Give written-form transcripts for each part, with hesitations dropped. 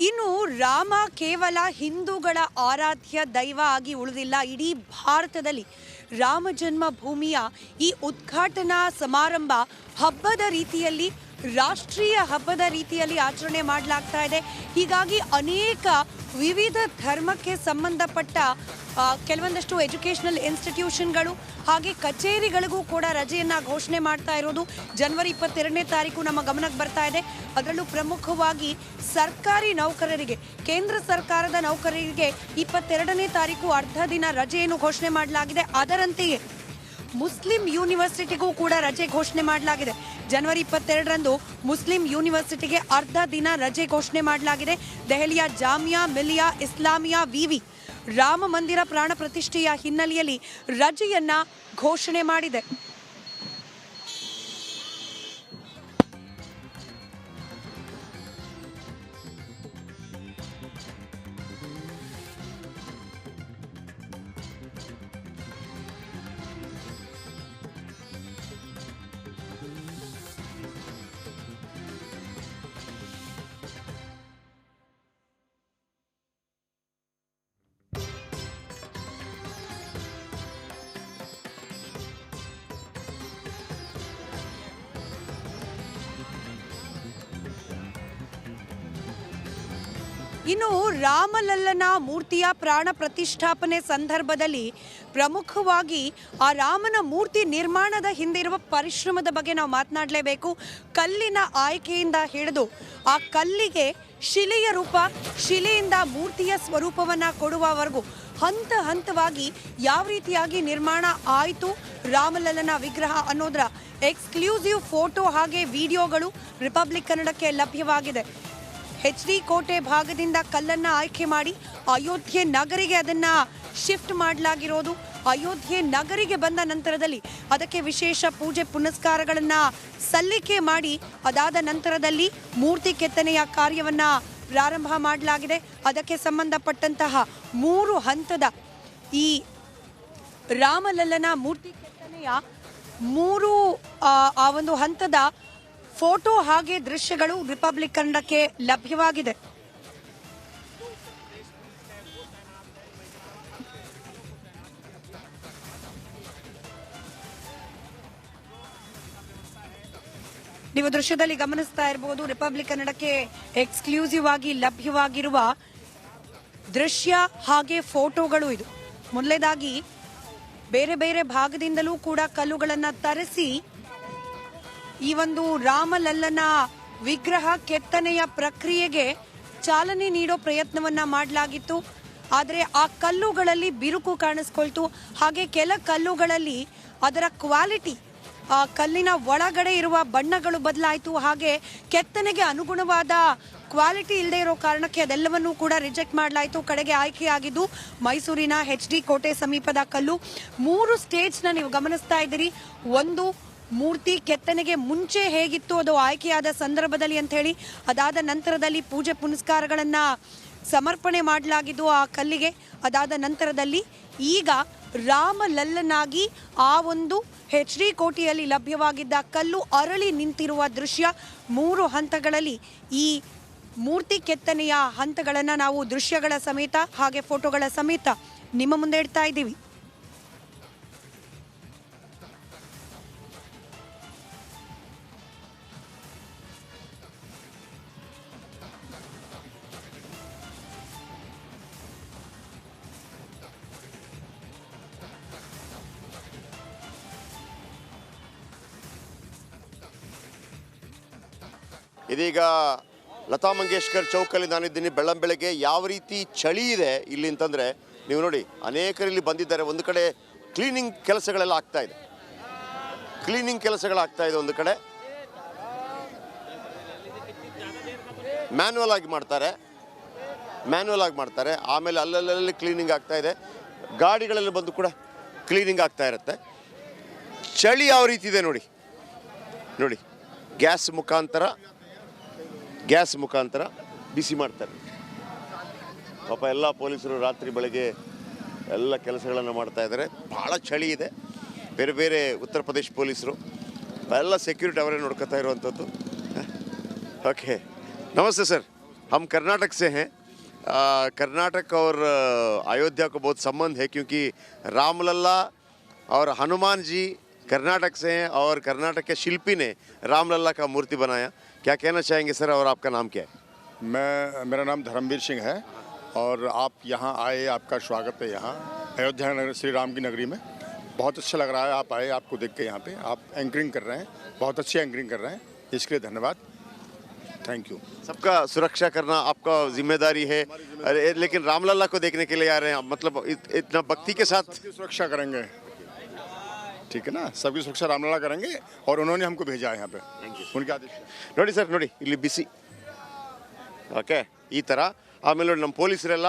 ಇನ್ನು ರಾಮ ಕೇವಲ ಹಿಂದೂಗಳ ಆರಾಧ್ಯ ದೈವ ಆಗಿ ಉಳಿದಿಲ್ಲ. ಇಡೀ ಭಾರತದಲ್ಲಿ ರಾಮ ಜನ್ಮಭೂಮಿಯ ಈ ಉದ್ಘಾಟನಾ ಸಮಾರಂಭ ಹಬ್ಬದ ರೀತಿಯಲ್ಲಿ, ರಾಷ್ಟ್ರೀಯ ಹಬ್ಬದ ರೀತಿಯಲ್ಲಿ ಆಚರಣೆ ಮಾಡಲಾಗ್ತಾ ಇದೆ. ಹೀಗಾಗಿ ಅನೇಕ ವಿವಿಧ ಧರ್ಮಕ್ಕೆ ಸಂಬಂಧಪಟ್ಟ ಕೆಲವೊಂದಷ್ಟು ಎಜುಕೇಷನಲ್ ಇನ್ಸ್ಟಿಟ್ಯೂಷನ್ಗಳು ಹಾಗೆ ಕಚೇರಿಗಳಿಗೂ ಕೂಡ ರಜೆಯನ್ನು ಘೋಷಣೆ ಮಾಡ್ತಾ ಇರೋದು ಜನವರಿ 22ನೇ ತಾರೀಕು ನಮ್ಮ ಗಮನಕ್ಕೆ ಬರ್ತಾ ಇದೆ. ಅದರಲ್ಲೂ ಪ್ರಮುಖವಾಗಿ ಸರ್ಕಾರಿ ನೌಕರರಿಗೆ, ಕೇಂದ್ರ ಸರ್ಕಾರದ ನೌಕರರಿಗೆ 22ನೇ ತಾರೀಕು ಅರ್ಧ ದಿನ ರಜೆಯನ್ನು ಘೋಷಣೆ ಮಾಡಲಾಗಿದೆ. ಅದರಂತೆಯೇ ಮುಸ್ಲಿಂ ಯೂನಿವರ್ಸಿಟಿಗೂ ಕೂಡ ರಜೆ ಘೋಷಣೆ ಮಾಡಲಾಗಿದೆ. ಜನವರಿ 22ರಂದು ಮುಸ್ಲಿಂ ಯೂನಿವರ್ಸಿಟಿಗೆ ಅರ್ಧ ದಿನ ರಜೆ ಘೋಷಣೆ ಮಾಡಲಾಗಿದೆ. ದೆಹಲಿಯ ಜಾಮಿಯಾ ಮಿಲಿಯಾ ಇಸ್ಲಾಮಿಯಾ ವಿವಿ ರಾಮ ಮಂದಿರ ಪ್ರಾಣ ಪ್ರತಿಷ್ಠೆಯ ಹಿನ್ನೆಲೆಯಲ್ಲಿ ರಜೆಯನ್ನ ಘೋಷಣೆ ಮಾಡಿದೆ. ಇನ್ನು ರಾಮಲಲ್ಲನ ಮೂರ್ತಿಯ ಪ್ರಾಣ ಪ್ರತಿಷ್ಠಾಪನೆ ಸಂದರ್ಭದಲ್ಲಿ ಪ್ರಮುಖವಾಗಿ ಆ ರಾಮನ ಮೂರ್ತಿ ನಿರ್ಮಾಣದ ಹಿಂದಿರುವ ಪರಿಶ್ರಮದ ಬಗ್ಗೆ ನಾವು ಮಾತನಾಡಲೇಬೇಕು. ಕಲ್ಲಿನ ಆಯ್ಕೆಯಿಂದ ಹಿಡಿದು ಆ ಕಲ್ಲಿಗೆ ಶಿಲೆಯ ರೂಪ, ಶಿಲೆಯಿಂದ ಮೂರ್ತಿಯ ಸ್ವರೂಪವನ್ನು ಕೊಡುವವರೆಗೂ ಹಂತ ಹಂತವಾಗಿ ಯಾವ ರೀತಿಯಾಗಿ ನಿರ್ಮಾಣ ಆಯಿತು ರಾಮಲಲ್ಲನ ವಿಗ್ರಹ ಅನ್ನೋದರ ಎಕ್ಸ್ಕ್ಲೂಸಿವ್ ಫೋಟೋ ಹಾಗೆ ವಿಡಿಯೋಗಳು ರಿಪಬ್ಲಿಕ್ ಕನ್ನಡಕ್ಕೆ ಲಭ್ಯವಾಗಿದೆ. HD ಕೋಟೆ ಭಾಗದಿಂದ ಕಲ್ಲನ್ನು ಆಯ್ಕೆ ಮಾಡಿ ಅಯೋಧ್ಯೆ ನಗರಿಗೆ ಅದನ್ನು ಶಿಫ್ಟ್ ಮಾಡಲಾಗಿರೋದು. ಅಯೋಧ್ಯೆ ನಗರಿಗೆ ಬಂದ ನಂತರದಲ್ಲಿ ಅದಕ್ಕೆ ವಿಶೇಷ ಪೂಜೆ ಪುನಸ್ಕಾರಗಳನ್ನು ಸಲ್ಲಿಕೆ ಮಾಡಿ ಅದಾದ ನಂತರದಲ್ಲಿ ಮೂರ್ತಿ ಕೆತ್ತನೆಯ ಕಾರ್ಯವನ್ನು ಪ್ರಾರಂಭ ಮಾಡಲಾಗಿದೆ. ಅದಕ್ಕೆ ಸಂಬಂಧಪಟ್ಟಂತಹ 3 ಹಂತದ ಈ ರಾಮಲಲ್ಲನ ಮೂರ್ತಿ ಕೆತ್ತನೆಯ 3 ಆ ಒಂದು ಹಂತದ ಫೋಟೋ ಹಾಗೆ ದೃಶ್ಯಗಳು ರಿಪಬ್ಲಿಕ್ ಕನ್ನಡಕ್ಕೆ ಲಭ್ಯವಾಗಿದೆ. ನೀವು ದೃಶ್ಯದಲ್ಲಿ ಗಮನಿಸ್ತಾ ಇರಬಹುದು, ರಿಪಬ್ಲಿಕ್ ಕನ್ನಡಕ್ಕೆ ಎಕ್ಸ್ಕ್ಲೂಸಿವ್ ಆಗಿ ಲಭ್ಯವಾಗಿರುವ ದೃಶ್ಯ ಹಾಗೆ ಫೋಟೋಗಳು ಇದು. ಮೊದಲನೇದಾಗಿ ಬೇರೆ ಬೇರೆ ಭಾಗದಿಂದಲೂ ಕೂಡ ಕಲ್ಲುಗಳನ್ನು ತರಿಸಿ ಈ ಒಂದು ರಾಮಲಲ್ಲನ ವಿಗ್ರಹ ಕೆತ್ತನೆಯ ಪ್ರಕ್ರಿಯೆಗೆ ಚಾಲನೆ ನೀಡೋ ಪ್ರಯತ್ನವನ್ನ ಮಾಡಲಾಗಿತ್ತು. ಆದರೆ ಆ ಕಲ್ಲುಗಳಲ್ಲಿ ಬಿರುಕು ಕಾಣಿಸ್ಕೊಳ್ತು. ಹಾಗೆ ಕೆಲ ಕಲ್ಲುಗಳಲ್ಲಿ ಅದರ ಕ್ವಾಲಿಟಿ, ಆ ಕಲ್ಲಿನ ಒಳಗಡೆ ಇರುವ ಬಣ್ಣಗಳು ಬದಲಾಯಿತು. ಹಾಗೆ ಕೆತ್ತನೆಗೆ ಅನುಗುಣವಾದ ಕ್ವಾಲಿಟಿ ಇಲ್ಲದೆ ಇರೋ ಕಾರಣಕ್ಕೆ ಅದೆಲ್ಲವನ್ನೂ ಕೂಡ ರಿಜೆಕ್ಟ್ ಮಾಡಲಾಯಿತು. ಕಡೆಗೆ ಆಯ್ಕೆಯಾಗಿದ್ದು ಮೈಸೂರಿನ HD ಕೋಟೆ ಸಮೀಪದ ಕಲ್ಲು. 3 ಸ್ಟೇಜ್ನ ನೀವು ಗಮನಿಸ್ತಾ ಇದ್ದೀರಿ. ಒಂದು ಮೂರ್ತಿ ಕೆತ್ತನೆಗೆ ಮುಂಚೆ ಹೇಗಿತ್ತು ಅದು ಆಯ್ಕೆಯಾದ ಸಂದರ್ಭದಲ್ಲಿ ಅಂತ ಹೇಳಿ, ಅದಾದ ನಂತರದಲ್ಲಿ ಪೂಜೆ ಪುನಸ್ಕಾರಗಳನ್ನ ಸಮರ್ಪಣೆ ಮಾಡಲಾಗಿದ್ದು ಆ ಕಲ್ಲಿಗೆ. ಅದಾದ ನಂತರದಲ್ಲಿ ಈಗ ರಾಮಲಲ್ಲನಾಗಿ ಆ ಒಂದು HD ಕೋಟೆಯಲ್ಲಿ ಲಭ್ಯವಾಗಿದ್ದ ಕಲ್ಲು ಅರಳಿ ನಿಂತಿರುವ ದೃಶ್ಯ. 3 ಹಂತಗಳಲ್ಲಿ ಈ ಮೂರ್ತಿ ಕೆತ್ತನೆಯ ಹಂತಗಳನ್ನು ನಾವು ದೃಶ್ಯಗಳ ಸಮೇತ ಹಾಗೆ ಫೋಟೋಗಳ ಸಮೇತ ನಿಮ್ಮ ಮುಂದೆ ಇಡ್ತಾ ಇದ್ದೀವಿ. ಇದೀಗ ಲತಾ ಮಂಗೇಶ್ಕರ್ ಚೌಕಲ್ಲಿ ನಾನಿದ್ದೀನಿ. ಬೆಳ್ಳಂಬೆಳಗ್ಗೆ ಯಾವ ರೀತಿ ಚಳಿ ಇದೆ ಇಲ್ಲಿ ಅಂತಂದರೆ ನೀವು ನೋಡಿ, ಅನೇಕರು ಇಲ್ಲಿ ಬಂದಿದ್ದಾರೆ. ಒಂದು ಕಡೆ ಕ್ಲೀನಿಂಗ್ ಕೆಲಸಗಳೆಲ್ಲ ಆಗ್ತಾಯಿದೆ, ಒಂದು ಕಡೆ ಮ್ಯಾನ್ಯುವಲ್ ಆಗಿ ಮಾಡ್ತಾರೆ. ಆಮೇಲೆ ಅಲ್ಲಲ್ಲಿ ಕ್ಲೀನಿಂಗ್ ಆಗ್ತಾಯಿದೆ. ಗಾಡಿಗಳಲ್ಲಿ ಬಂದು ಕೂಡ ಕ್ಲೀನಿಂಗ್ ಆಗ್ತಾ ಇರುತ್ತೆ. ಚಳಿ ಯಾವ ರೀತಿ ಇದೆ ನೋಡಿ, ಗ್ಯಾಸ್ ಮುಖಾಂತರ ಬಿಸಿ ಮಾಡ್ತಾರೆ. ಪಾಪ ಎಲ್ಲ ಪೊಲೀಸರು ರಾತ್ರಿ ಬೆಳಗ್ಗೆ ಎಲ್ಲ ಕೆಲಸಗಳನ್ನು ಮಾಡ್ತಾ ಇದ್ದಾರೆ. ಭಾಳ ಚಳಿ ಇದೆ. ಬೇರೆ ಬೇರೆ ಉತ್ತರ ಪ್ರದೇಶ ಪೊಲೀಸರು ಎಲ್ಲ ಸೆಕ್ಯೂರಿಟಿ ಅವರೇ ನೋಡ್ಕೊತಾ ಇರುವಂಥದ್ದು. ಓಕೆ, ನಮಸ್ತೆ ಸರ್. हम कर्नाटक से हैं। कर्नाटक और अयोध्या को बहुत संबंध है, क्योंकि रामलला और हनुमान जी कर्नाटक से हैं और कर्नाटक के शिल्पी ने रामलला का मूर्ति बनाया। क्या कहना चाहेंगे सर, और आपका नाम क्या है? मेरा नाम धर्मवीर सिंह है और आप यहाँ आए, आपका स्वागत है यहाँ अयोध्या नगर श्री राम की नगरी में। बहुत अच्छा लग रहा है, आप आए, आपको देख के यहाँ पे आप एंकरिंग कर रहे हैं, बहुत अच्छी एंकरिंग कर रहे हैं, इसके लिए धन्यवाद, थैंक यू। सबका सुरक्षा करना आपका जिम्मेदारी है। अरे लेकिन रामलला को देखने के लिए आ रहे हैं, मतलब इतना भक्ति के साथ। सबकी सुरक्षा करेंगे, ठीक है ना, सबकी सुरक्षा रामलला करेंगे और उन्होंने हमको भेजा है यहाँ पे, उनके आदेश से। ನೋಡಿ ಸರ್, ನೋಡಿ ಇಲ್ಲಿ ಬಿಸಿ, ಓಕೆ, ಈ ಥರ. ಆಮೇಲೆ ನೋಡಿ ನಮ್ಮ ಪೊಲೀಸರೆಲ್ಲ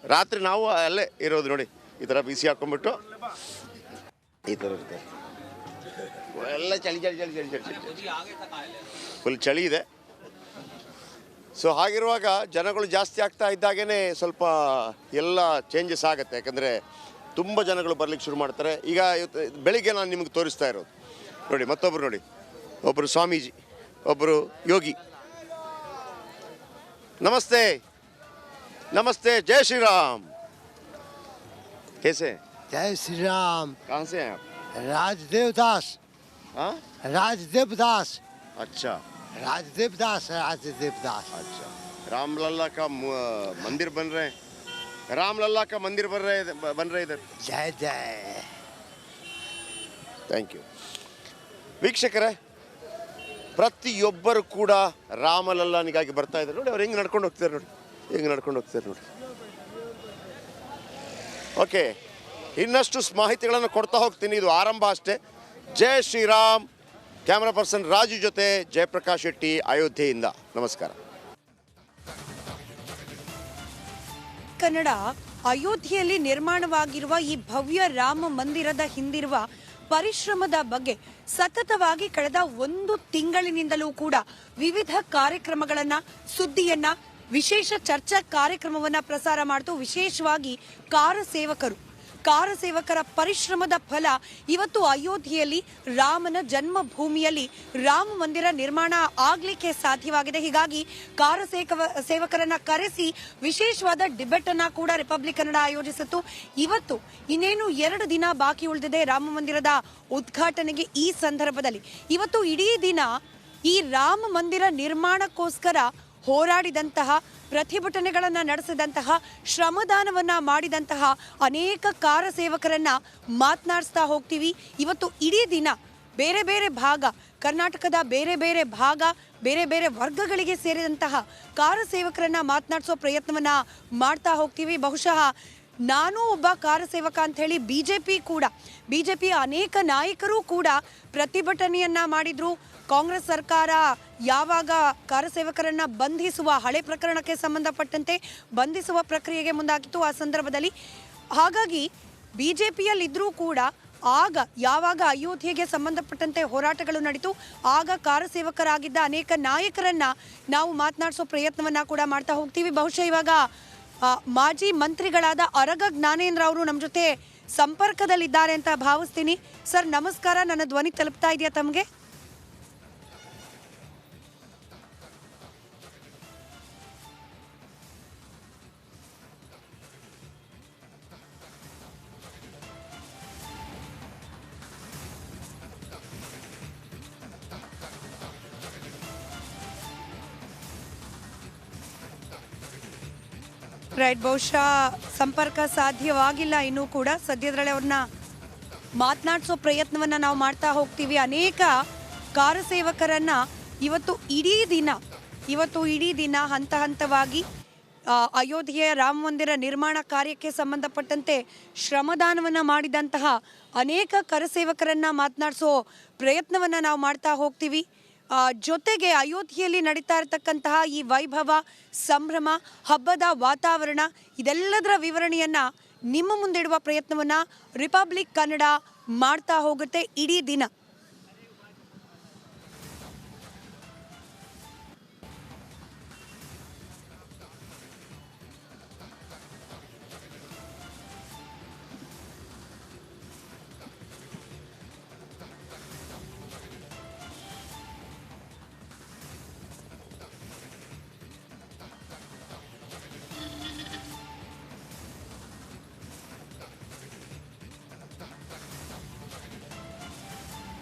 ರಾತ್ರಿ ನಾವು ಅಲ್ಲೇ ಇರೋದು ನೋಡಿ, ಈ ಥರ ಬಿಸಿ ಹಾಕೊಂಡ್ಬಿಟ್ಟು ಈ ಥರ ಇರ್ತಾರೆ. ಎಲ್ಲ ಚಳಿ ಚಳಿ ಚಳಿ ಚಳಿ ಚಳಿ ಚಳಿ ಫುಲ್ ಚಳಿ ಇದೆ. ಸೊ ಹಾಗಿರುವಾಗ ಜನಗಳು ಜಾಸ್ತಿ ಆಗ್ತಾ ಇದ್ದಾಗೇ ಸ್ವಲ್ಪ ಎಲ್ಲ ಚೇಂಜಸ್ ಆಗುತ್ತೆ, ಯಾಕಂದರೆ ತುಂಬ ಜನಗಳು ಬರ್ಲಿಕ್ಕೆ ಶುರು ಮಾಡ್ತಾರೆ. ಈಗ ಇವತ್ತು ಬೆಳಿಗ್ಗೆ ನಾನು ನಿಮಗೆ ತೋರಿಸ್ತಾ ಇರೋದು ನೋಡಿ, ಮತ್ತೊಬ್ಬರು ನೋಡಿ, ಒಬ್ಬರು ಸ್ವಾಮೀಜಿ, ಒಬ್ಬರು ಯೋಗಿ. नमस्ते नमस्ते, जय श्री राम। कैसे? जय श्री राम। कहाँ से हैं आप? राजदेव दास। हाँ, राजदेव दास। अच्छा राजदेव दास। राजदेव दास। अच्छा। रामलला का मंदिर बन रहे हैं, रामलला का मंदिर बन रहे इधर। जय जय। Thank you. ವೀಕ್ಷಕರೇ, ಪ್ರತಿಯೊಬ್ಬರು ಕೂಡ ರಾಮಲಲ್ಲನಿಗಾಗಿ ಬರ್ತಾ ಇದ್ದಾರೆ. ನೋಡಿ ಅವ್ರು ಹೆಂಗೆ ನಡ್ಕೊಂಡು ಹೋಗ್ತಾರೆ, ನೋಡಿ ಹೆಂಗೆ ನಡ್ಕೊಂಡು ಹೋಗ್ತಾರೆ ನೋಡಿ. ಓಕೆ, ಇನ್ನಷ್ಟು ಮಾಹಿತಿಗಳನ್ನು ಕೊಡ್ತಾ ಹೋಗ್ತೀನಿ, ಇದು ಆರಂಭ ಅಷ್ಟೇ. ಜೈ ಶ್ರೀರಾಮ್. ಕ್ಯಾಮ್ರಾ ಪರ್ಸನ್ ರಾಜು ಜೊತೆ ಜಯಪ್ರಕಾಶ್ ಶೆಟ್ಟಿ, ಅಯೋಧ್ಯೆಯಿಂದ. ನಮಸ್ಕಾರ. ಕನ್ನಡ ಅಯೋಧ್ಯೆಯಲ್ಲಿ ನಿರ್ಮಾಣವಾಗಿರುವ ಈ ಭವ್ಯ ರಾಮ ಮಂದಿರದ ಹಿಂದಿರುವ ಪರಿಶ್ರಮದ ಬಗ್ಗೆ ಸತತವಾಗಿ ಕಳೆದ 1 ತಿಂಗಳಿನಿಂದಲೂ ಕೂಡ ವಿವಿಧ ಕಾರ್ಯಕ್ರಮಗಳನ್ನ, ಸುದ್ದಿಯನ್ನ, ವಿಶೇಷ ಚರ್ಚಾ ಕಾರ್ಯಕ್ರಮವನ್ನ ಪ್ರಸಾರ ಮಾಡ್ತು. ವಿಶೇಷವಾಗಿ ಕಾರಸೇವಕರ ಪರಿಶ್ರಮದ ಫಲ ಇವತ್ತು ಅಯೋಧ್ಯೆಯಲ್ಲಿ ರಾಮನ ಜನ್ಮಭೂಮಿಯಲ್ಲಿ ರಾಮ ಮಂದಿರ ನಿರ್ಮಾಣ ಆಗ್ಲಿಕ್ಕೆ ಸಾಧ್ಯವಾಗಿದೆ. ಹೀಗಾಗಿ ಸೇವಕರನ್ನ ಕರೆಸಿ ವಿಶೇಷವಾದ ಡಿಬೇಟ್ ಅನ್ನ ಕೂಡ ರಿಪಬ್ಲಿಕ್ ಕನ್ನಡ ಆಯೋಜಿಸಿತ್ತು. ಇವತ್ತು ಇನ್ನೇನು 2 ದಿನ ಬಾಕಿ ಉಳಿದಿದೆ ರಾಮ ಮಂದಿರದ ಉದ್ಘಾಟನೆಗೆ. ಈ ಸಂದರ್ಭದಲ್ಲಿ ಇವತ್ತು ಇಡೀ ದಿನ ಈ ರಾಮ ಮಂದಿರ ನಿರ್ಮಾಣಕ್ಕೋಸ್ಕರ ಹೋರಾಡಿದಂತಹ, ಪ್ರತಿಭಟನೆಗಳನ್ನ ನಡೆಸಿದಂತಹ, ಶ್ರಮದಾನವನ್ನ ಮಾಡಿದಂತಹ ಅನೇಕ ಕಾರಸೇವಕರನ್ನ ಮಾತನಾಡಿಸ್ತಾ ಹೋಗ್ತೀವಿ. ಇವತ್ತು ಇಡೀ ದಿನ ಬೇರೆ ಬೇರೆ ಭಾಗ, ಕರ್ನಾಟಕದ ಬೇರೆ ಬೇರೆ ಭಾಗ, ಬೇರೆ ಬೇರೆ ವರ್ಗಗಳಿಗೆ ಸೇರಿದಂತಹ ಕಾರಸೇವಕರನ್ನ ಮಾತನಾಡಿಸೋ ಪ್ರಯತ್ನವನ್ನ ಮಾಡ್ತಾ ಹೋಗ್ತೀವಿ. ಬಹುಶಃ ನಾನು ಒಬ್ಬ ಕಾರಸೇವಕ ಅಂತ ಹೇಳಿ ಬಿಜೆಪಿಯ ಅನೇಕ ನಾಯಕರು ಕೂಡ ಪ್ರತಿಭಟನೆಯನ್ನ ಮಾಡಿದ್ರು. ಕಾಂಗ್ರೆಸ್ ಸರ್ಕಾರ ಯಾವಾಗ ಕಾರಸೇವಕರನ್ನ ಬಂಧಿಸುವ ಹಳೆ ಪ್ರಕರಣಕ್ಕೆ ಸಂಬಂಧಪಟ್ಟಂತೆ ಬಂಧಿಸುವ ಪ್ರಕ್ರಿಯೆಗೆ ಮುಂದಾಗಿತ್ತು ಆ ಸಂದರ್ಭದಲ್ಲಿ, ಹಾಗಾಗಿ ಬಿಜೆಪಿಯಲ್ಲಿದ್ರೂ ಕೂಡ ಆಗ ಯಾವಾಗ ಅಯೋಧ್ಯೆಗೆ ಸಂಬಂಧಪಟ್ಟಂತೆ ಹೋರಾಟಗಳು ನಡೀತು ಆಗ ಕಾರಸೇವಕರಾಗಿದ್ದ ಅನೇಕ ನಾಯಕರನ್ನ ನಾವು ಮಾತನಾಡಿಸೋ ಪ್ರಯತ್ನವನ್ನ ಕೂಡ ಮಾಡ್ತಾ ಹೋಗ್ತೀವಿ. ಬಹುಶಃ ಇವಾಗ ಮಾಜಿ ಮಂತ್ರಿಗಳಾದ ಅರಗ ಜ್ಞಾನೇಂದ್ರ ಅವರು ನಮ್ಮ ಜೊತೆ ಸಂಪರ್ಕದಲ್ಲಿದ್ದಾರೆ ಅಂತ ಭಾವಿಸ್ತೀನಿ. ಸರ್ ನಮಸ್ಕಾರ, ನನ್ನ ಧ್ವನಿ ತಲುಪ್ತಾ ಇದೆಯಾ ತಮಗೆ? ರೈಟ್, ಬಹುಶಃ ಸಂಪರ್ಕ ಸಾಧ್ಯವಾಗಿಲ್ಲ ಇನ್ನೂ ಕೂಡ. ಸದ್ಯದಲ್ಲೇ ಅವ್ರನ್ನ ಮಾತನಾಡಿಸೋ ಪ್ರಯತ್ನವನ್ನ ನಾವು ಮಾಡ್ತಾ ಹೋಗ್ತೀವಿ. ಅನೇಕ ಕಾರಸೇವಕರನ್ನ ಇವತ್ತು ಇಡೀ ದಿನ ಹಂತ ಹಂತವಾಗಿ ಅಯೋಧ್ಯೆಯ ರಾಮ ಮಂದಿರ ನಿರ್ಮಾಣ ಕಾರ್ಯಕ್ಕೆ ಸಂಬಂಧಪಟ್ಟಂತೆ ಶ್ರಮದಾನವನ್ನ ಮಾಡಿದಂತಹ ಅನೇಕ ಕಾರಸೇವಕರನ್ನ ಮಾತನಾಡಿಸೋ ಪ್ರಯತ್ನವನ್ನ ನಾವು ಮಾಡ್ತಾ ಹೋಗ್ತೀವಿ. ಜೊತೆಗೆ ಅಯೋಧ್ಯೆಯಲ್ಲಿ ನಡೀತಾ ಇರತಕ್ಕಂತಹ ಈ ವೈಭವ, ಸಂಭ್ರಮ, ಹಬ್ಬದ ವಾತಾವರಣ ಇದೆಲ್ಲದರ ವಿವರಣೆಯನ್ನ ನಿಮ್ಮ ಮುಂದಿಡುವ ಪ್ರಯತ್ನವನ್ನ ರಿಪಬ್ಲಿಕ್ ಕನ್ನಡ ಮಾಡ್ತಾ ಹೋಗುತ್ತೆ ಇಡೀ ದಿನ.